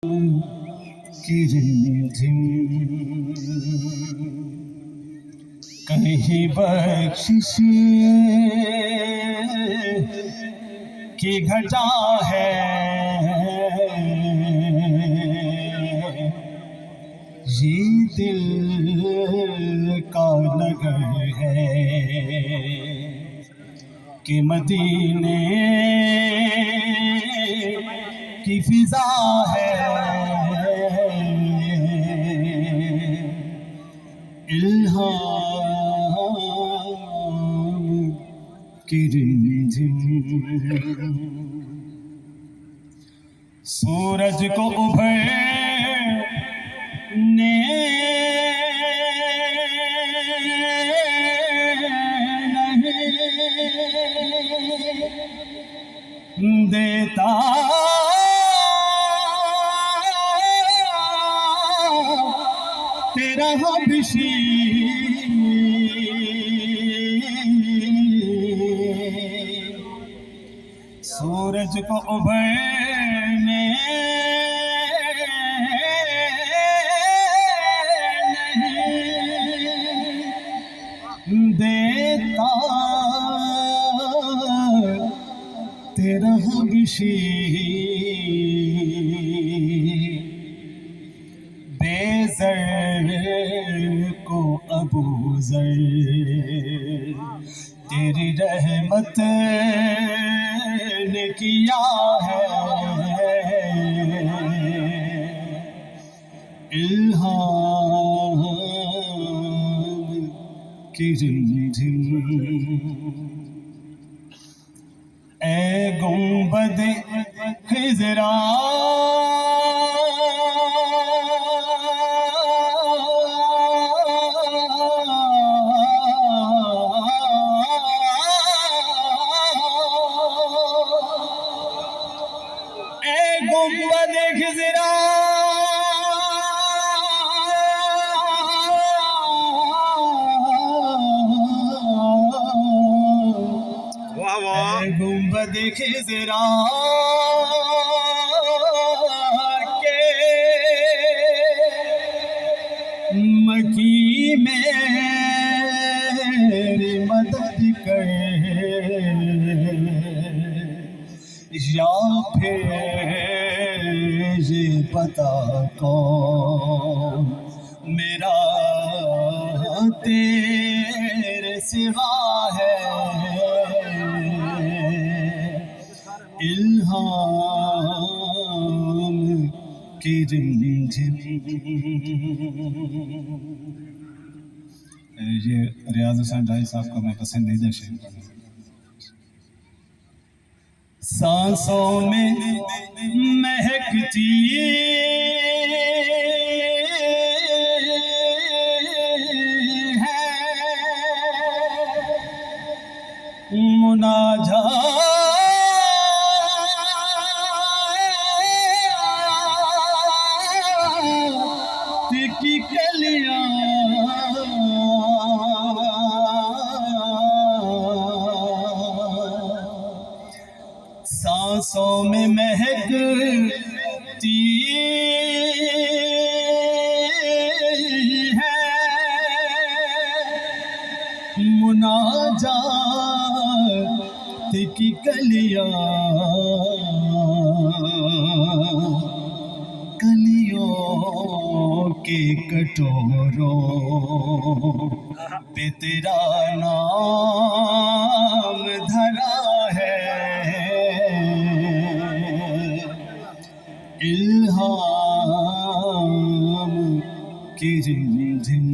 की रिमझिम कहीं बख्शिश की घटा है, ये दिल का नगर है कि मदीने की फिजा है। इल्हाम की रिमझिम सूरज को उभरने नहीं देता, तेरा हबशी सूरज को उभरने नहीं देता, तेरा हबशी बेज़र को अबू ज़र तेरी रहमत ने किया है। इल्हाम की रिमझिम ए गुंबद हिजरा गुंबद खिजरा गुंबद खिजरा के मकी मेरी मदद कर, या फिर ये पता कौन मेरा तेरे सिवा है। इल्हाम की रिमझिम। ये रियाज हुसैन राही साहब का मैं पसंदीदा शेर। सांसों में महकती है मुनाजात की कलियां, सांसों में महकती है मुनाजात की कलियां, कलियों के कटोरों पे तेरा नाम धरा है। इल्हाम की रिमझिम।